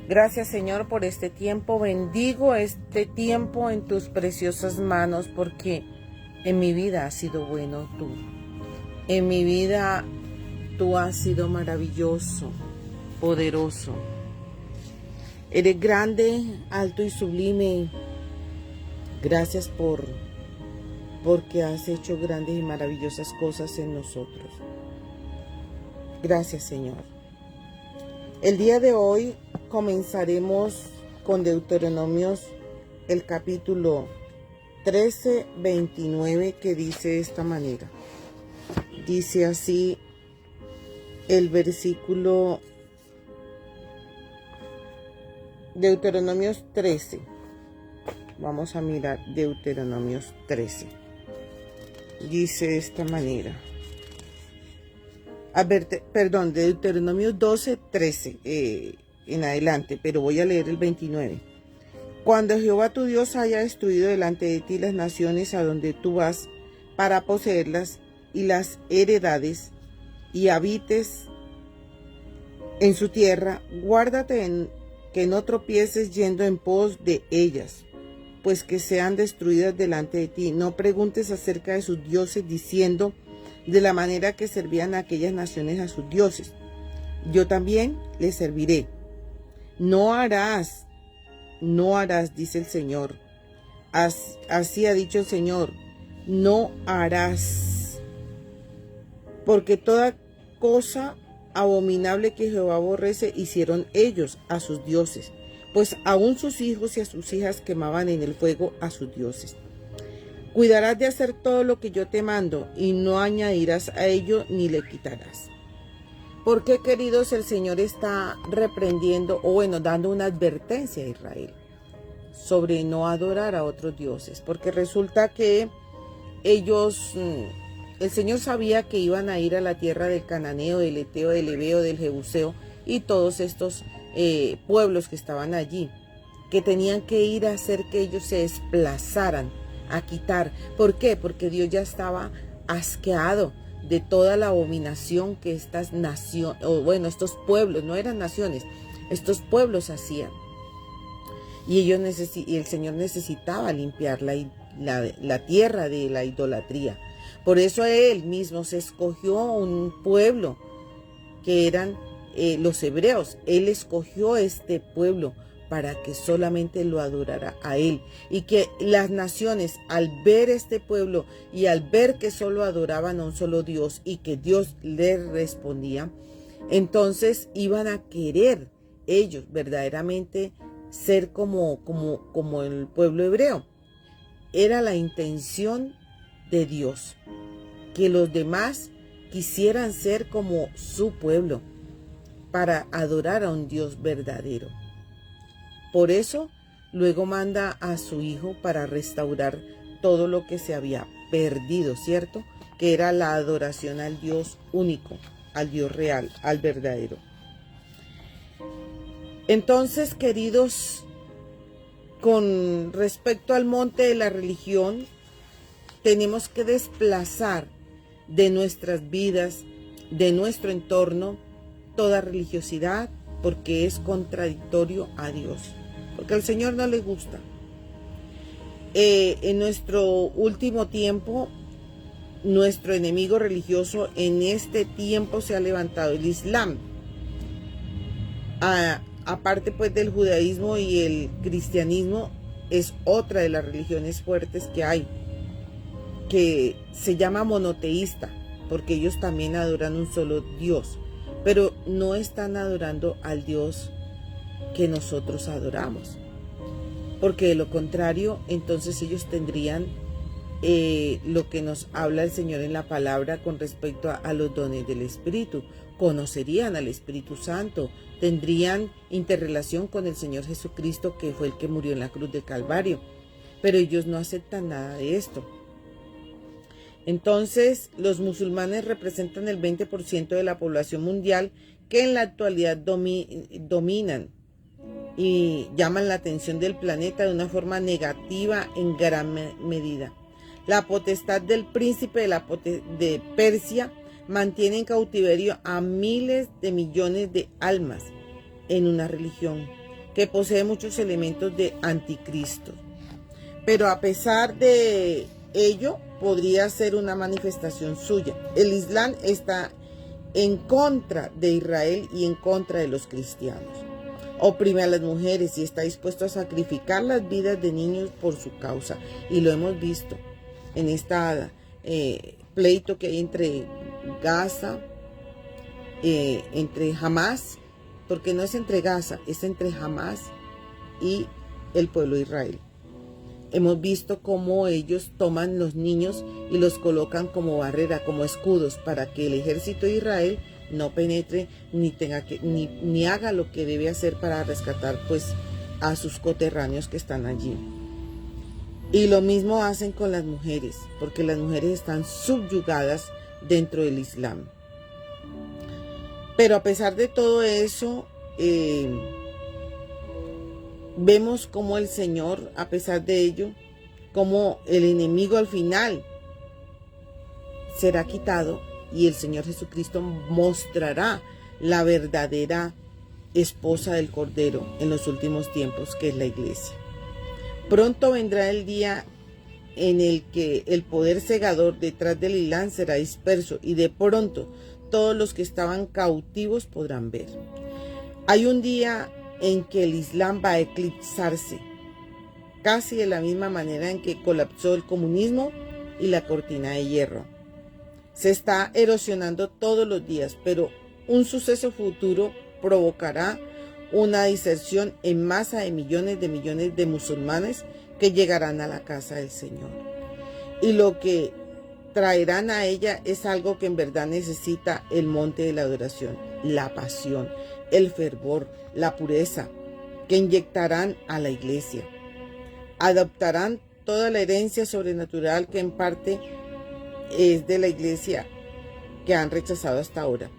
Gracias, Señor, por este tiempo. Bendigo este tiempo en tus preciosas manos, porque en mi vida has sido bueno tú. En mi vida tú has sido maravilloso, poderoso. Eres grande, alto y sublime. Gracias porque has hecho grandes y maravillosas cosas en nosotros. Gracias, Señor. El día de hoy comenzaremos con Deuteronomios, el capítulo 13, 29, que dice de esta manera. Dice así el versículo Deuteronomios 13. Vamos a mirar Deuteronomios 13. Dice de esta manera. Deuteronomio 12, 13 en adelante, pero voy a leer el 29. Cuando Jehová tu Dios haya destruido delante de ti las naciones a donde tú vas para poseerlas y las heredades, y habites en su tierra, guárdate que no tropieces yendo en pos de ellas, pues que sean destruidas delante de ti. No preguntes acerca de sus dioses, diciendo: de la manera que servían aquellas naciones a sus dioses, yo también les serviré. No harás, dice el Señor. Así ha dicho el Señor, no harás. Porque toda cosa abominable que Jehová aborrece hicieron ellos a sus dioses, pues aún sus hijos y a sus hijas quemaban en el fuego a sus dioses. Cuidarás de hacer todo lo que yo te mando, y no añadirás a ello ni le quitarás. ¿Por qué, queridos, el Señor está reprendiendo, dando una advertencia a Israel sobre no adorar a otros dioses? Porque resulta que ellos, el Señor sabía que iban a ir a la tierra del cananeo, del eteo, del heveo, del jebuseo y todos estos pueblos que estaban allí, que tenían que ir a hacer que ellos se desplazaran, a quitar. ¿Por qué? Porque Dios ya estaba asqueado de toda la abominación que estas naciones, estos pueblos, no eran naciones, estos pueblos hacían. Y el Señor necesitaba limpiar la tierra de la idolatría. Por eso Él mismo se escogió un pueblo que eran los hebreos. Él escogió este pueblo para que solamente lo adorara a Él, y que las naciones, al ver este pueblo y al ver que solo adoraban a un solo Dios y que Dios les respondía, entonces iban a querer ellos verdaderamente ser como el pueblo hebreo. Era la intención de Dios, que los demás quisieran ser como su pueblo para adorar a un Dios verdadero. Por eso, luego manda a su Hijo para restaurar todo lo que se había perdido, ¿cierto? Que era la adoración al Dios único, al Dios real, al verdadero. Entonces, queridos, con respecto al monte de la religión, tenemos que desplazar de nuestras vidas, de nuestro entorno, toda religiosidad, porque es contradictorio a Dios. Porque al Señor no le gusta. En nuestro último tiempo, nuestro enemigo religioso en este tiempo se ha levantado, el Islam. Aparte pues del judaísmo y el cristianismo, es otra de las religiones fuertes que hay, que se llama monoteísta, porque ellos también adoran un solo Dios, pero no están adorando al Dios que nosotros adoramos, porque de lo contrario, entonces ellos tendrían lo que nos habla el Señor en la palabra con respecto a los dones del Espíritu. Conocerían al Espíritu Santo, tendrían interrelación con el Señor Jesucristo, que fue el que murió en la cruz del Calvario, pero ellos no aceptan nada de esto. Entonces, los musulmanes representan el 20% de la población mundial, que en la actualidad dominan y llaman la atención del planeta de una forma negativa en gran medida. La potestad del príncipe de Persia mantiene en cautiverio a miles de millones de almas en una religión que posee muchos elementos de anticristo. Pero a pesar de ello, podría ser una manifestación suya. El Islam está en contra de Israel y en contra de los cristianos. Oprime a las mujeres y está dispuesto a sacrificar las vidas de niños por su causa. Y lo hemos visto en esta pleito que hay entre Gaza, entre Hamas, porque no es entre Gaza, es entre Hamas y el pueblo de Israel. Hemos visto cómo ellos toman los niños y los colocan como barrera, como escudos, para que el ejército de Israel no penetre ni haga lo que debe hacer para rescatar pues a sus coterráneos que están allí. Y lo mismo hacen con las mujeres, porque las mujeres están subyugadas dentro del Islam. Pero a pesar de todo eso, vemos cómo el Señor, a pesar de ello, cómo el enemigo al final será quitado y el Señor Jesucristo mostrará la verdadera esposa del Cordero en los últimos tiempos, que es la iglesia. Pronto vendrá el día en el que el poder cegador detrás del Islam será disperso y de pronto todos los que estaban cautivos podrán ver. Hay un día en que el Islam va a eclipsarse, casi de la misma manera en que colapsó el comunismo y la cortina de hierro. Se está erosionando todos los días, pero un suceso futuro provocará una diserción en masa de millones de musulmanes que llegarán a la casa del Señor. Y lo que traerán a ella es algo que en verdad necesita el monte de la adoración, la pasión, el fervor, la pureza, que inyectarán a la iglesia. Adoptarán toda la herencia sobrenatural que en parte es de la iglesia que han rechazado hasta ahora.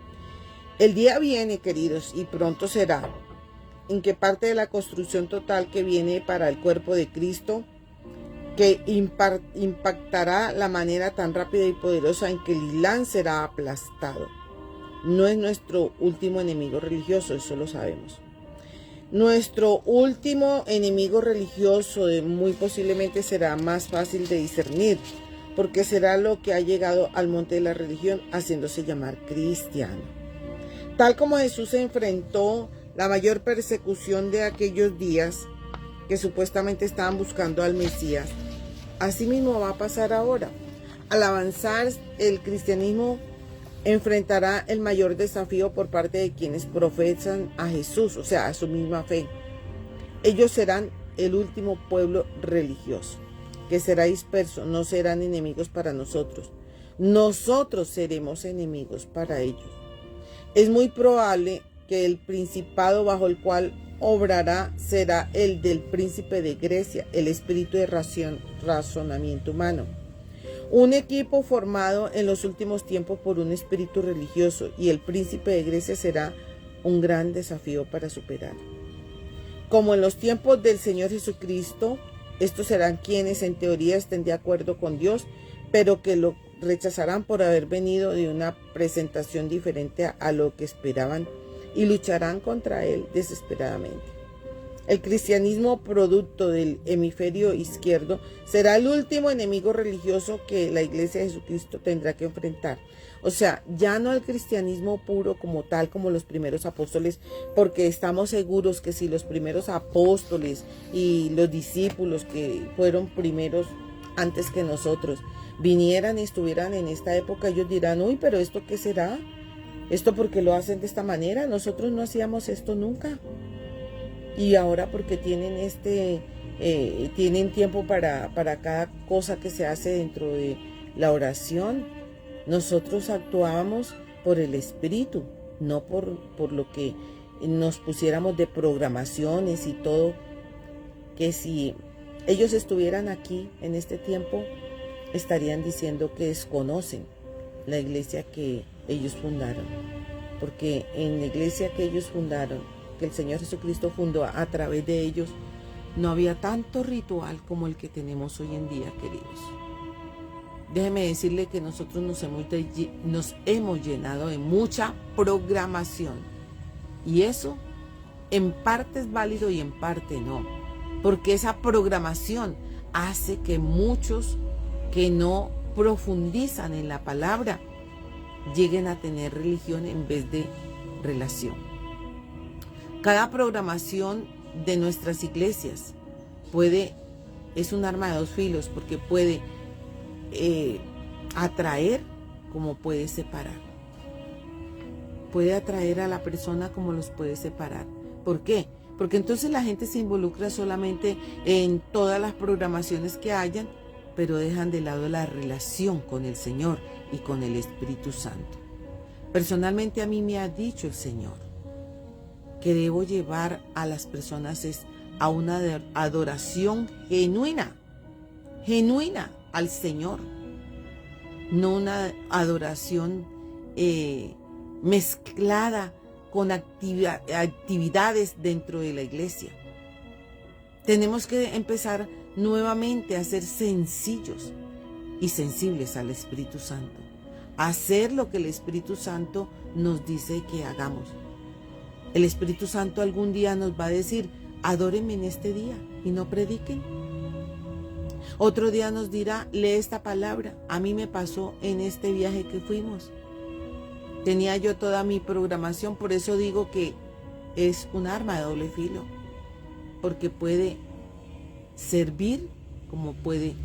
El día viene, queridos, y pronto será, en que parte de la construcción total que viene para el cuerpo de Cristo, que impactará la manera tan rápida y poderosa en que el Islam será aplastado. No es nuestro último enemigo religioso, eso lo sabemos. Nuestro último enemigo religioso muy posiblemente será más fácil de discernir, porque será lo que ha llegado al monte de la religión haciéndose llamar cristiano. Tal como Jesús enfrentó la mayor persecución de aquellos días, que supuestamente estaban buscando al Mesías, así mismo va a pasar ahora. Al avanzar, el cristianismo enfrentará el mayor desafío por parte de quienes profesan a Jesús, o sea, a su misma fe. Ellos serán el último pueblo religioso, que será disperso, no serán enemigos para nosotros. Nosotros seremos enemigos para ellos. Es muy probable que el principado bajo el cual obrará será el del príncipe de Grecia, el espíritu de razonamiento humano. Un equipo formado en los últimos tiempos por un espíritu religioso, y el príncipe de Grecia será un gran desafío para superar. Como en los tiempos del Señor Jesucristo, estos serán quienes en teoría estén de acuerdo con Dios, pero que lo rechazarán por haber venido de una presentación diferente a lo que esperaban y lucharán contra él desesperadamente. El cristianismo, producto del hemisferio izquierdo, será el último enemigo religioso que la Iglesia de Jesucristo tendrá que enfrentar. O sea, ya no el cristianismo puro como tal, como los primeros apóstoles, porque estamos seguros que si los primeros apóstoles y los discípulos que fueron primeros antes que nosotros vinieran y estuvieran en esta época, ellos dirán, uy, pero ¿esto qué será? ¿Esto por qué lo hacen de esta manera? Nosotros no hacíamos esto nunca. Y ahora porque tienen tienen tiempo para cada cosa que se hace dentro de la oración. Nosotros actuábamos por el Espíritu, no por lo que nos pusiéramos de programaciones y todo. Que si ellos estuvieran aquí en este tiempo, estarían diciendo que desconocen la iglesia que ellos fundaron. Porque en la iglesia que ellos fundaron, que el Señor Jesucristo fundó a través de ellos, no había tanto ritual como el que tenemos hoy en día, queridos. Déjeme decirle que nosotros nos hemos llenado de mucha programación. Y eso en parte es válido y en parte no. Porque esa programación hace que muchos que no profundizan en la palabra lleguen a tener religión en vez de relación. Cada programación de nuestras iglesias es un arma de dos filos, porque puede atraer como puede separar. Puede atraer a la persona como los puede separar. ¿Por qué? Porque entonces la gente se involucra solamente en todas las programaciones que hayan, pero dejan de lado la relación con el Señor y con el Espíritu Santo. Personalmente a mí me ha dicho el Señor que debo llevar a las personas a una adoración genuina al Señor, no una adoración mezclada con actividades dentro de la iglesia. Tenemos que empezar nuevamente a ser sencillos y sensibles al Espíritu Santo, hacer lo que el Espíritu Santo nos dice que hagamos. El Espíritu Santo algún día nos va a decir: adórenme en este día y no prediquen. Otro día nos dirá: lee esta palabra. A mí me pasó en este viaje que fuimos. Tenía yo toda mi programación, por eso digo que es un arma de doble filo, porque puede servir como puede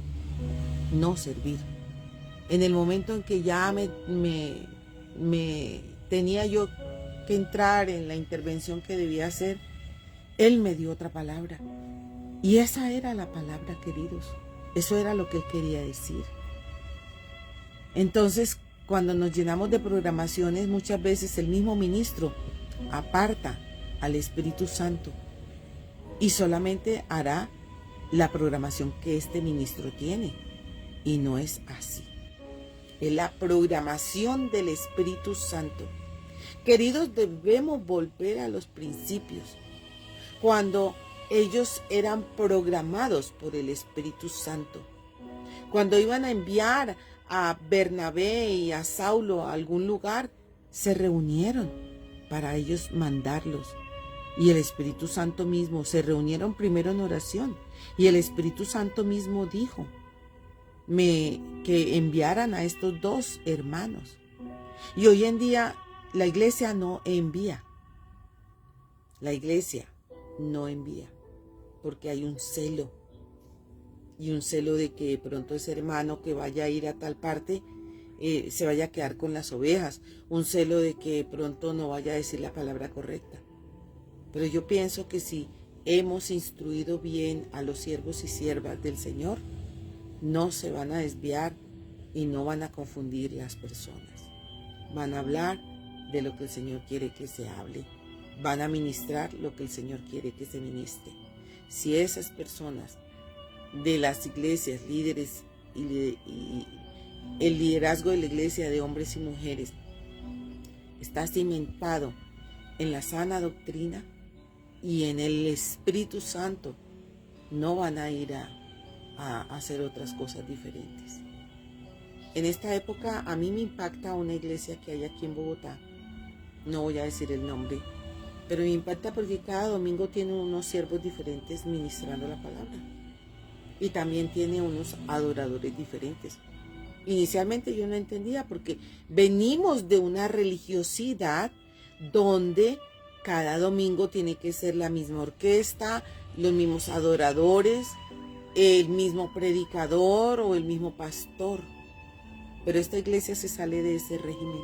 no servir. En el momento en que ya me tenía yo que entrar en la intervención que debía hacer, Él me dio otra palabra. Y esa era la palabra, queridos. Eso era lo que Él quería decir. Entonces, cuando nos llenamos de programaciones, muchas veces el mismo ministro aparta al Espíritu Santo y solamente hará la programación que este ministro tiene. Y no es así. Es la programación del Espíritu Santo. Queridos, debemos volver a los principios, cuando ellos eran programados por el Espíritu Santo. Cuando iban a enviar a Bernabé y a Saulo a algún lugar, se reunieron para ellos mandarlos. Y el Espíritu Santo mismo, se reunieron primero en oración, y el Espíritu Santo mismo dijo que enviaran a estos dos hermanos. Y hoy en día la iglesia no envía. La iglesia no envía, porque hay un celo. Y un celo de que de pronto ese hermano que vaya a ir a tal parte se vaya a quedar con las ovejas. Un celo de que de pronto no vaya a decir la palabra correcta. Pero yo pienso que si hemos instruido bien a los siervos y siervas del Señor, no se van a desviar y no van a confundir las personas. Van a hablar de lo que el Señor quiere que se hable. Van a ministrar lo que el Señor quiere que se ministre. Si esas personas de las iglesias, líderes y el liderazgo de la iglesia de hombres y mujeres está cimentado en la sana doctrina y en el Espíritu Santo, no van a ir a hacer otras cosas diferentes. En esta época a mí me impacta una iglesia que hay aquí en Bogotá, no voy a decir el nombre, pero me impacta porque cada domingo tiene unos siervos diferentes ministrando la palabra. Y también tiene unos adoradores diferentes. Inicialmente yo no entendía, porque venimos de una religiosidad donde cada domingo tiene que ser la misma orquesta, los mismos adoradores, el mismo predicador o el mismo pastor. Pero esta iglesia se sale de ese régimen.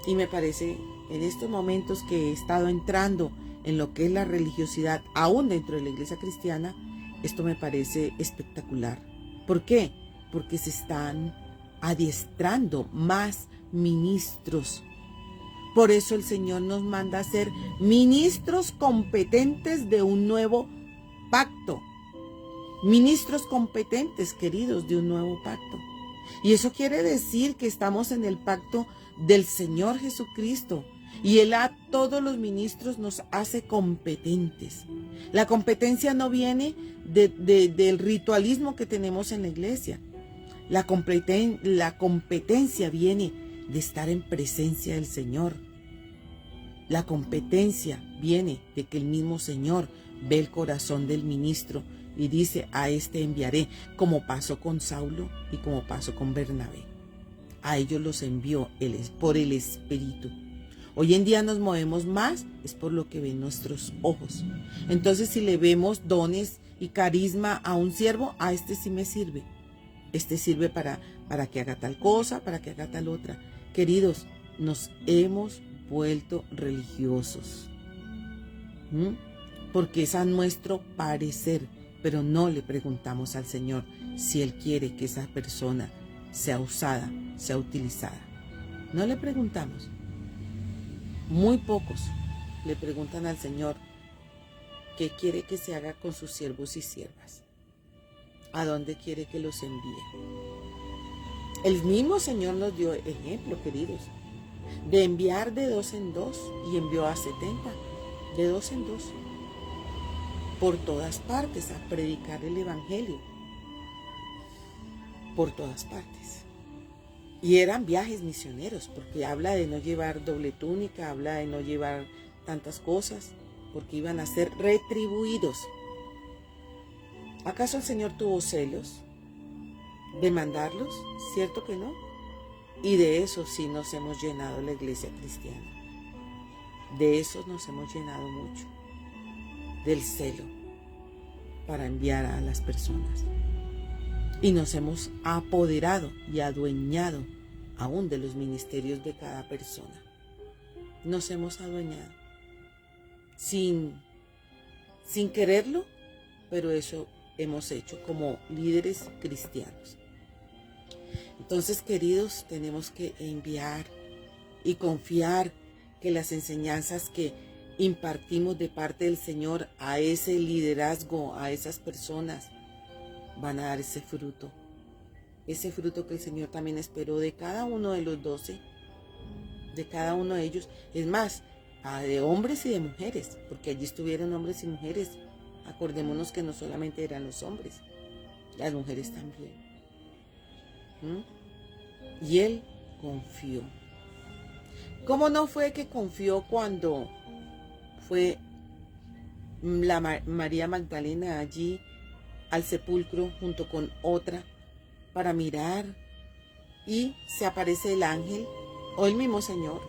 Y me parece, en estos momentos que he estado entrando en lo que es la religiosidad, aún dentro de la iglesia cristiana, esto me parece espectacular. ¿Por qué? Porque se están adiestrando más ministros. Por eso el Señor nos manda a ser ministros competentes de un nuevo pacto. Ministros competentes, queridos, de un nuevo pacto. Y eso quiere decir que estamos en el pacto del Señor Jesucristo. Y Él a todos los ministros nos hace competentes. La competencia no viene del ritualismo que tenemos en la iglesia. La competencia viene de estar en presencia del Señor. La competencia viene de que el mismo Señor ve el corazón del ministro y dice, a este enviaré, como pasó con Saulo y como pasó con Bernabé. A ellos los envió por el Espíritu. Hoy en día nos movemos más, es por lo que ven nuestros ojos. Entonces, si le vemos dones y carisma a un siervo, a este sí me sirve. Este sirve para que haga tal cosa, para que haga tal otra. Queridos, nos hemos vuelto religiosos. Porque es a nuestro parecer, pero no le preguntamos al Señor si Él quiere que esa persona sea usada, sea utilizada. No le preguntamos. Muy pocos le preguntan al Señor qué quiere que se haga con sus siervos y siervas. ¿A dónde quiere que los envíe? El mismo Señor nos dio ejemplo, queridos, de enviar de 2 en 2 y envió a 70, de 2 en 2, por todas partes a predicar el Evangelio, por todas partes. Y eran viajes misioneros, porque habla de no llevar doble túnica, habla de no llevar tantas cosas, porque iban a ser retribuidos. ¿Acaso el Señor tuvo celos de mandarlos? ¿Cierto que no? Y de eso sí nos hemos llenado la iglesia cristiana. De eso nos hemos llenado mucho. Del celo para enviar a las personas. Y nos hemos apoderado y adueñado aún de los ministerios de cada persona. Nos hemos adueñado. Sin quererlo, pero eso hemos hecho como líderes cristianos. Entonces, queridos, tenemos que enviar y confiar que las enseñanzas que impartimos de parte del Señor a ese liderazgo, a esas personas, van a dar ese fruto que el Señor también esperó de cada uno de los 12, de cada uno de ellos. Es más, de hombres y de mujeres, porque allí estuvieron hombres y mujeres. Acordémonos que no solamente eran los hombres, las mujeres también. Y Él confió. ¿Cómo no fue que confió cuando fue María Magdalena allí al sepulcro junto con otra para mirar y se aparece el ángel o el mismo Señor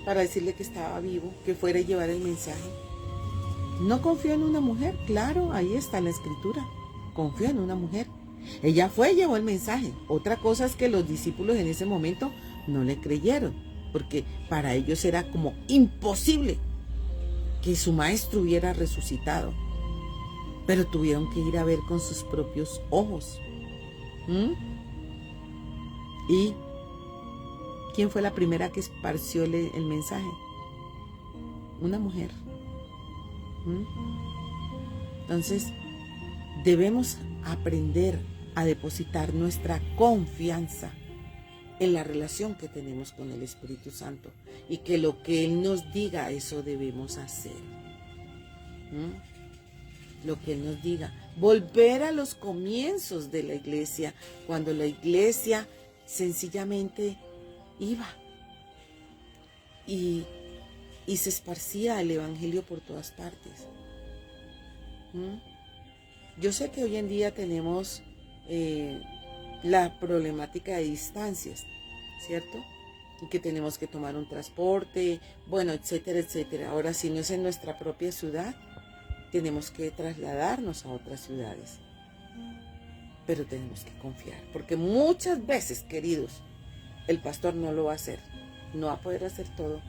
para decirle que estaba vivo, que fuera a llevar el mensaje? No confió en una mujer, claro, ahí está la escritura. Confió en una mujer. Ella fue y llevó el mensaje. Otra cosa es que los discípulos en ese momento no le creyeron, porque para ellos era como imposible que su maestro hubiera resucitado. Pero tuvieron que ir a ver con sus propios ojos. ¿Y quién fue la primera que esparció el mensaje? Una mujer. Entonces, debemos aprender a depositar nuestra confianza en la relación que tenemos con el Espíritu Santo y que lo que Él nos diga, eso debemos hacer. Lo que Él nos diga. Volver a los comienzos de la iglesia, cuando la iglesia sencillamente iba y se esparcía el Evangelio por todas partes. Yo sé que hoy en día tenemos la problemática de distancias, ¿cierto? Y que tenemos que tomar un transporte, bueno, etcétera, etcétera. Ahora, si no es en nuestra propia ciudad, tenemos que trasladarnos a otras ciudades. Pero tenemos que confiar, porque muchas veces, queridos, el pastor no lo va a hacer, no va a poder hacer todo.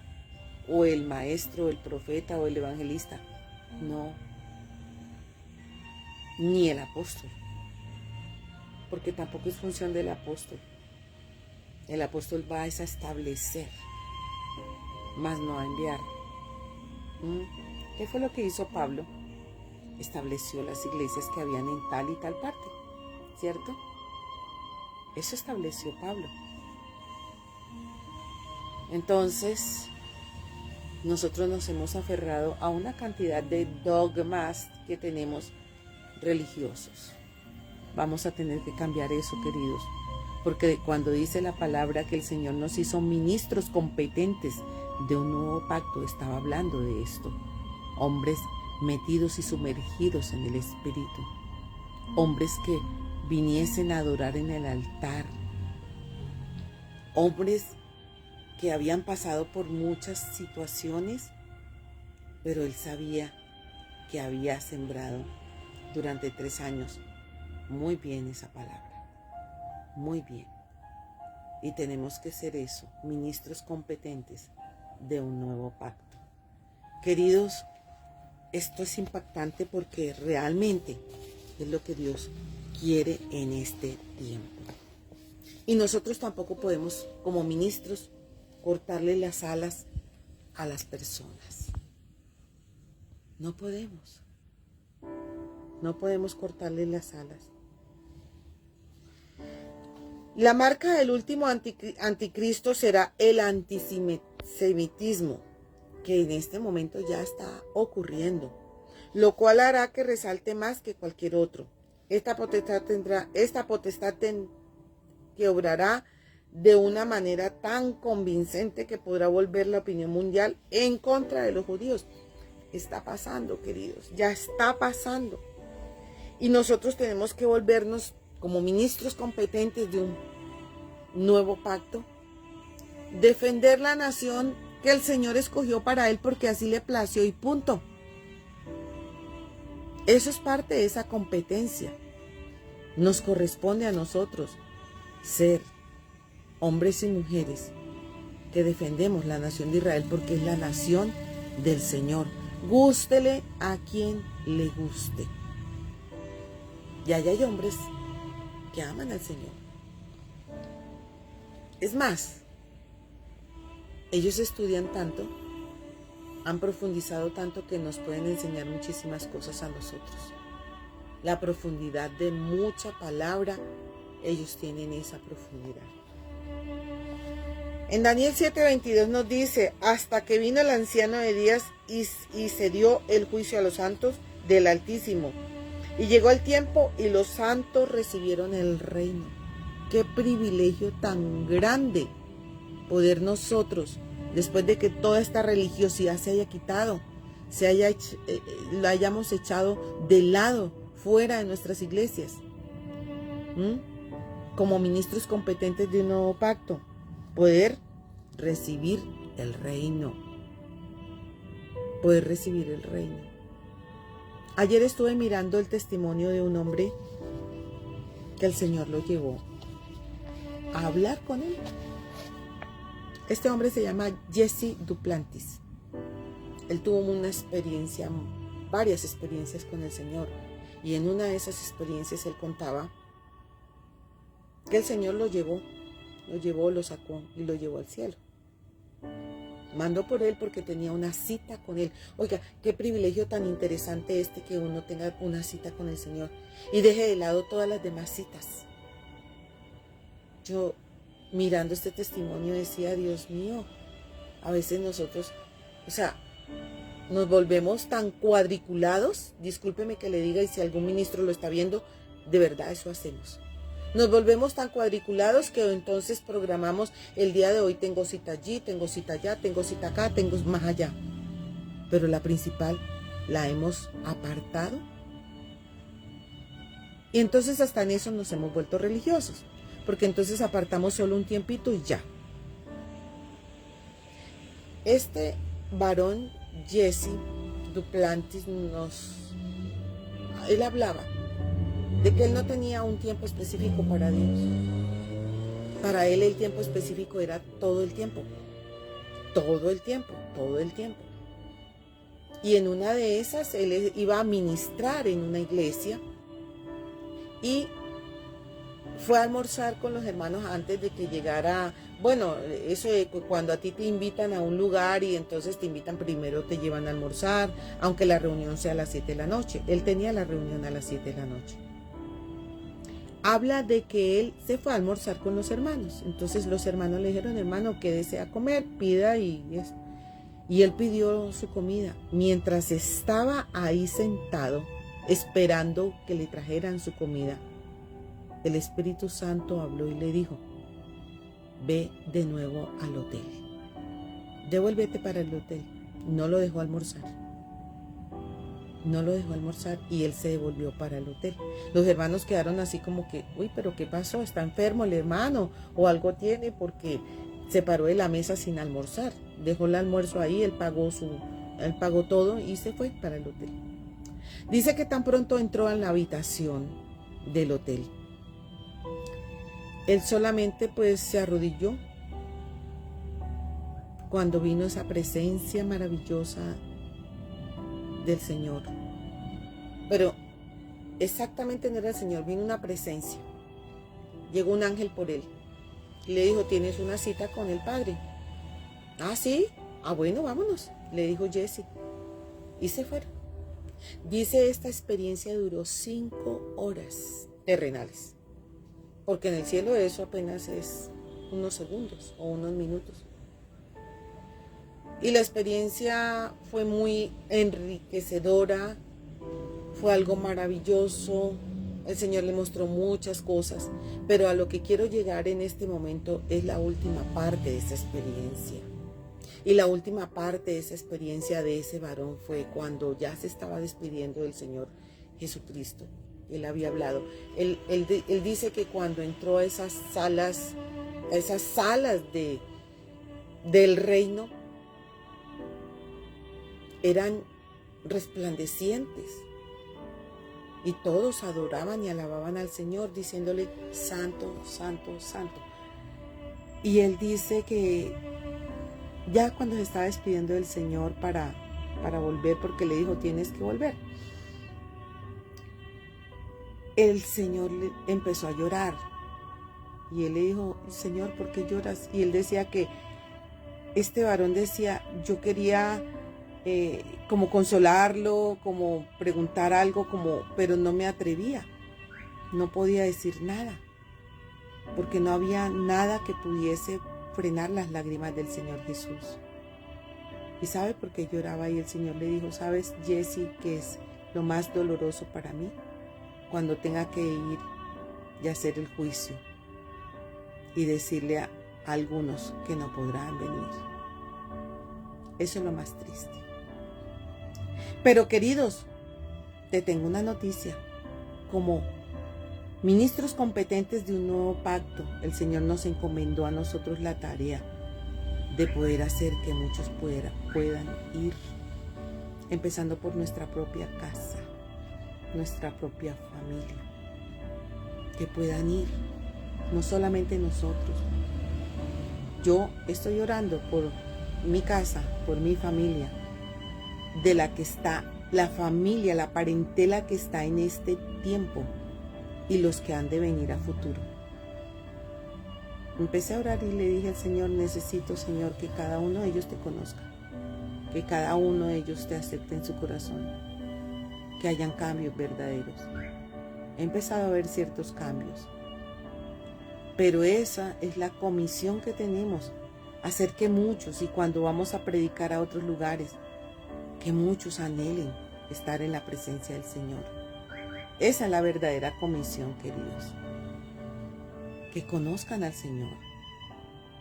O el maestro, el profeta o el evangelista. No. Ni el apóstol. Porque tampoco es función del apóstol. El apóstol va a establecer, más no a enviar. ¿Qué fue lo que hizo Pablo? Estableció las iglesias que habían en tal y tal parte, ¿cierto? Eso estableció Pablo. Entonces, nosotros nos hemos aferrado a una cantidad de dogmas que tenemos religiosos. vamos a tener que cambiar eso, queridos. Porque cuando dice la palabra que el Señor nos hizo ministros competentes de un nuevo pacto, estaba hablando de esto. Hombres metidos y sumergidos en el Espíritu. Hombres que viniesen a adorar en el altar. Hombres que habían pasado por muchas situaciones, pero él sabía que había sembrado durante 3 años muy bien esa palabra, muy bien. Y tenemos que ser eso, ministros competentes de un nuevo pacto. Queridos, esto es impactante porque realmente es lo que Dios quiere en este tiempo. Y nosotros tampoco podemos, como ministros, cortarle las alas a las personas. No podemos. No podemos cortarle las alas. La marca del último anticristo será el antisemitismo, que en este momento ya está ocurriendo, lo cual hará que resalte más que cualquier otro. Esta potestad que obrará de una manera tan convincente que podrá volver la opinión mundial en contra de los judíos. Está pasando, queridos, ya está pasando. Y nosotros tenemos que volvernos como ministros competentes de un nuevo pacto, defender la nación que el Señor escogió para él porque así le plació y punto. Eso es parte de esa competencia. Nos corresponde a nosotros ser hombres y mujeres que defendemos la nación de Israel porque es la nación del Señor. Gústele a quien le guste. Y allá hay hombres que aman al Señor. Es más, ellos estudian tanto, han profundizado tanto que nos pueden enseñar muchísimas cosas a nosotros. La profundidad de mucha palabra, ellos tienen esa profundidad. En Daniel 7:22 nos dice, hasta que vino el anciano de días y se dio el juicio a los santos del Altísimo. Y llegó el tiempo y los santos recibieron el reino. Qué privilegio tan grande poder nosotros, después de que toda esta religiosidad se haya quitado, la hayamos echado de lado, fuera de nuestras iglesias, como ministros competentes de un nuevo pacto, poder recibir el reino. Poder recibir el reino. Ayer estuve mirando el testimonio de un hombre que el Señor lo llevó a hablar con él. Este hombre se llama Jesse Duplantis. Él tuvo varias experiencias con el Señor. Y en una de esas experiencias él contaba que el Señor lo sacó y lo llevó al cielo. Mandó por él porque tenía una cita con él. Oiga, qué privilegio tan interesante que uno tenga una cita con el Señor y deje de lado todas las demás citas. Yo, mirando este testimonio, decía, Dios mío, a veces nosotros, nos volvemos tan cuadriculados, discúlpeme que le diga, y si algún ministro lo está viendo, de verdad eso hacemos. Nos volvemos tan cuadriculados que entonces programamos el día de hoy, tengo cita allí, tengo cita allá, tengo cita acá, tengo más allá. Pero la principal la hemos apartado. Y entonces hasta en eso nos hemos vuelto religiosos, porque entonces apartamos solo un tiempito y ya. Este varón Jesse Duplantis él hablaba de que él no tenía un tiempo específico para Dios. Para él el tiempo específico era todo el tiempo. Todo el tiempo, todo el tiempo. Y en una de esas él iba a ministrar en una iglesia y fue a almorzar con los hermanos antes de que llegara. Bueno, eso de cuando a ti te invitan a un lugar y entonces te invitan primero, te llevan a almorzar, aunque la reunión sea a las 7 de la noche. Él tenía la reunión a las 7 de la noche. Habla de que él se fue a almorzar con los hermanos. Entonces los hermanos le dijeron, hermano, quédese a comer, pida y eso. Y él pidió su comida. Mientras estaba ahí sentado, esperando que le trajeran su comida, el Espíritu Santo habló y le dijo, ve de nuevo al hotel. Devuélvete para el hotel. No lo dejó almorzar. No lo dejó almorzar y él se devolvió para el hotel. Los hermanos quedaron así como que, uy, pero ¿qué pasó? ¿Está enfermo el hermano? ¿O algo tiene? Porque se paró de la mesa sin almorzar. Dejó el almuerzo ahí, él pagó todo y se fue para el hotel. Dice que tan pronto entró en la habitación del hotel, él solamente pues se arrodilló cuando vino esa presencia maravillosa del Señor. Pero exactamente no era el Señor, vino una presencia. Llegó un ángel por él. Le dijo, tienes una cita con el Padre. Ah, ¿sí? Ah, bueno, vámonos, le dijo Jesse. Y se fueron. Dice, esta experiencia duró 5 horas terrenales. Porque en el cielo eso apenas es unos segundos o unos minutos. Y la experiencia fue muy enriquecedora, fue algo maravilloso. El Señor le mostró muchas cosas, pero a lo que quiero llegar en este momento es la última parte de esa experiencia. Y la última parte de esa experiencia de ese varón fue cuando ya se estaba despidiendo del Señor Jesucristo. Él había hablado. Él dice que cuando entró a esas salas del reino, eran resplandecientes. Y todos adoraban y alababan al Señor, diciéndole, santo, santo, santo. Y él dice que ya cuando se estaba despidiendo del Señor para volver, porque le dijo, tienes que volver, el Señor le empezó a llorar. Y él le dijo, Señor, ¿por qué lloras? Y él decía que este varón decía, yo quería como consolarlo, como preguntar algo, pero no me atrevía. No podía decir nada, porque no había nada que pudiese frenar las lágrimas del Señor Jesús. ¿Y sabe por qué lloraba? Y el Señor le dijo, ¿sabes, Jesse, qué es lo más doloroso para mí? Cuando tenga que ir y hacer el juicio y decirle a algunos que no podrán venir. Eso es lo más triste. Pero queridos, te tengo una noticia. Como ministros competentes de un nuevo pacto, el Señor nos encomendó a nosotros la tarea de poder hacer que muchos puedan ir, empezando por nuestra propia casa, nuestra propia familia, que puedan ir, no solamente nosotros. Yo estoy orando por mi casa, por mi familia, de la que está, la familia, la parentela que está en este tiempo y los que han de venir a futuro. Empecé a orar y le dije al Señor, necesito, Señor, que cada uno de ellos te conozca, que cada uno de ellos te acepte en su corazón, que hayan cambios verdaderos. He empezado a ver ciertos cambios, pero esa es la comisión que tenemos, hacer que muchos, y cuando vamos a predicar a otros lugares, que muchos anhelen estar en la presencia del Señor. Esa es la verdadera comisión, queridos. Que conozcan al Señor,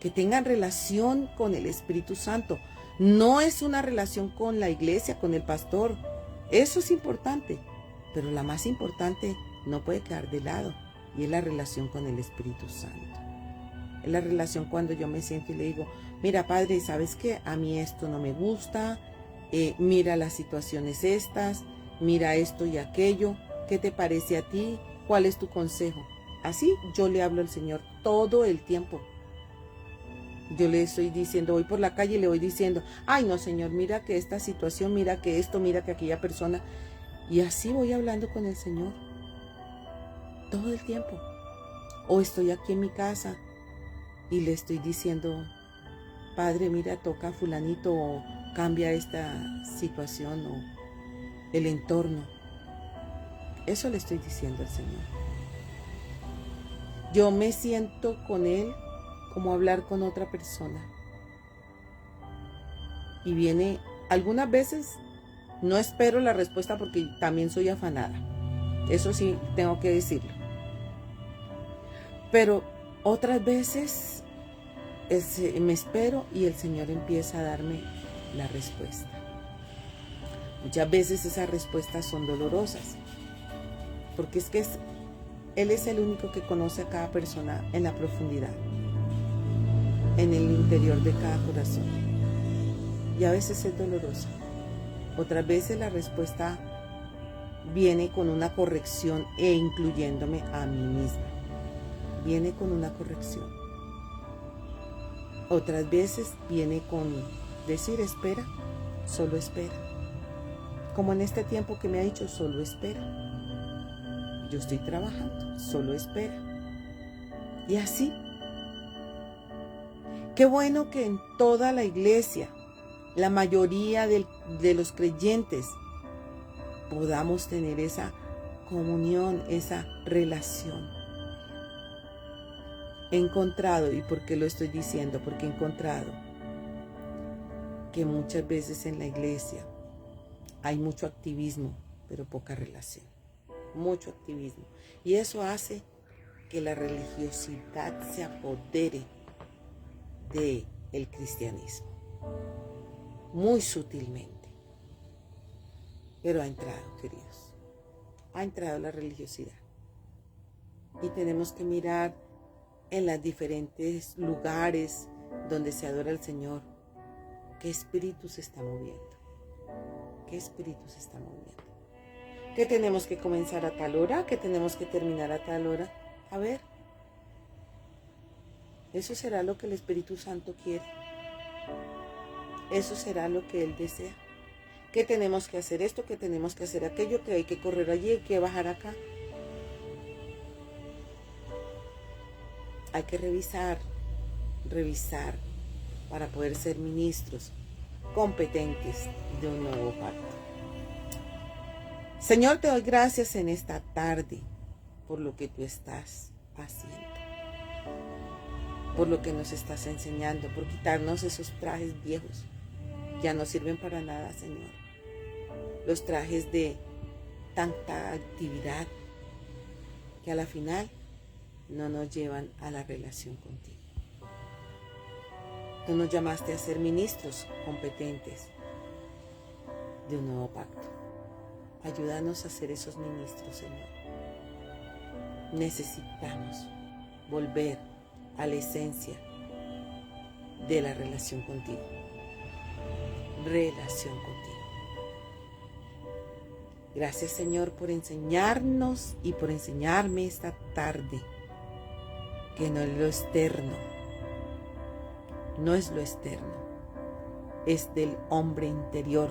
que tengan relación con el Espíritu Santo. No es una relación con la iglesia, con el pastor. Eso es importante, pero la más importante no puede quedar de lado, y es la relación con el Espíritu Santo. Es la relación cuando yo me siento y le digo, mira, Padre, ¿sabes qué? A mí esto no me gusta. Mira las situaciones estas, mira esto y aquello, ¿qué te parece a ti? ¿Cuál es tu consejo? Así yo le hablo al Señor todo el tiempo. Yo le estoy diciendo, voy por la calle y le voy diciendo, ay no, Señor, mira que esta situación, mira que esto, mira que aquella persona. Y así voy hablando con el Señor todo el tiempo. O estoy aquí en mi casa y le estoy diciendo, Padre, mira, toca a fulanito, o cambia esta situación o el entorno. Eso le estoy diciendo al Señor. Yo me siento con Él como hablar con otra persona. Y viene, algunas veces no espero la respuesta porque también soy afanada. Eso sí, tengo que decirlo. Pero otras veces me espero y el Señor empieza a darme la respuesta. Muchas veces esas respuestas son dolorosas, porque es que Él es el único que conoce a cada persona en la profundidad, en el interior de cada corazón. Y a veces es dolorosa. Otras veces la respuesta viene con una corrección e incluyéndome a mí misma. Viene con una corrección. Otras veces viene con decir espera, solo espera. Como en este tiempo que me ha dicho, solo espera. Yo estoy trabajando, solo espera. Y así. Qué bueno que en toda la iglesia, la mayoría de los creyentes, podamos tener esa comunión, esa relación. He encontrado, ¿y por qué lo estoy diciendo? Porque he encontrado que muchas veces en la iglesia hay mucho activismo, pero poca relación. Mucho activismo. Y eso hace que la religiosidad se apodere del cristianismo. Muy sutilmente. Pero ha entrado, queridos. Ha entrado la religiosidad. Y tenemos que mirar en los diferentes lugares donde se adora al Señor. ¿Qué espíritu se está moviendo? ¿Qué espíritu se está moviendo? ¿Que tenemos que comenzar a tal hora? ¿Que tenemos que terminar a tal hora? A ver. Eso será lo que el Espíritu Santo quiere. Eso será lo que Él desea. ¿Que tenemos que hacer esto? ¿Que tenemos que hacer aquello? ¿Que hay que correr allí? ¿Hay que bajar acá? Hay que revisar para poder ser ministros competentes de un nuevo pacto. Señor, te doy gracias en esta tarde por lo que tú estás haciendo, por lo que nos estás enseñando, por quitarnos esos trajes viejos. Ya no sirven para nada, Señor. Los trajes de tanta actividad que a la final no nos llevan a la relación contigo. Tú nos llamaste a ser ministros competentes de un nuevo pacto. Ayúdanos a ser esos ministros, Señor. Necesitamos volver a la esencia de la relación contigo. Relación contigo. Gracias, Señor, por enseñarnos y por enseñarme esta tarde que no es lo externo, no es lo externo, es del hombre interior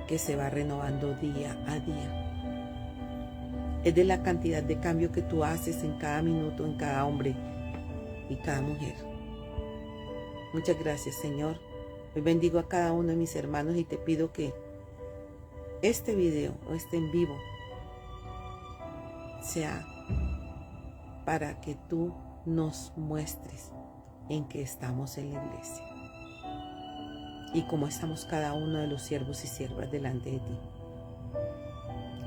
que se va renovando día a día. Es de la cantidad de cambio que tú haces en cada minuto, en cada hombre y cada mujer. Muchas gracias, Señor. Hoy bendigo a cada uno de mis hermanos y te pido que este video o este en vivo sea para que tú nos muestres en que estamos en la iglesia y cómo estamos cada uno de los siervos y siervas delante de ti.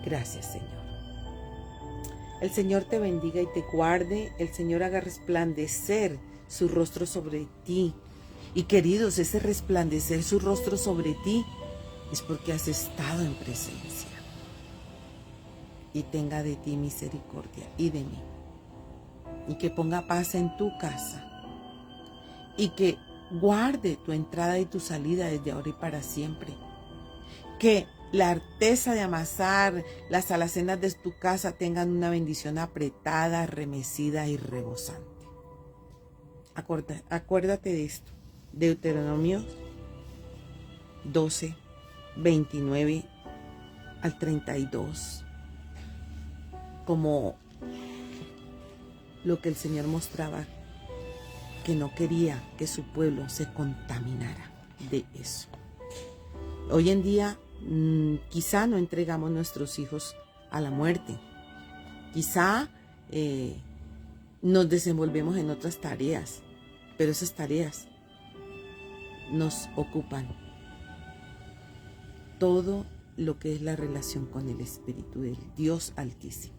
Gracias, Señor. El Señor te bendiga y te guarde. El Señor haga resplandecer su rostro sobre ti. Y queridos, ese resplandecer su rostro sobre ti es porque has estado en presencia. Y tenga de ti misericordia y de mí. Y que ponga paz en tu casa. Y que guarde tu entrada y tu salida desde ahora y para siempre. Que la arteza de amasar las alacenas de tu casa tengan una bendición apretada, remecida y rebosante. Acuérdate de esto. Deuteronomio 12, 29 al 32. Como lo que el Señor mostraba, que no quería que su pueblo se contaminara de eso. Hoy en día quizá no entregamos nuestros hijos a la muerte. Quizá nos desenvolvemos en otras tareas, pero esas tareas nos ocupan todo lo que es la relación con el Espíritu del Dios Altísimo.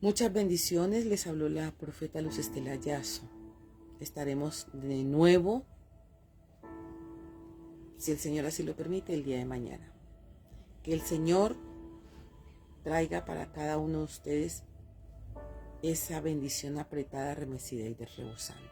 Muchas bendiciones, les habló la profeta Luz Estela Yasso. Estaremos de nuevo, si el Señor así lo permite, el día de mañana. Que el Señor traiga para cada uno de ustedes esa bendición apretada, remecida y rebosante.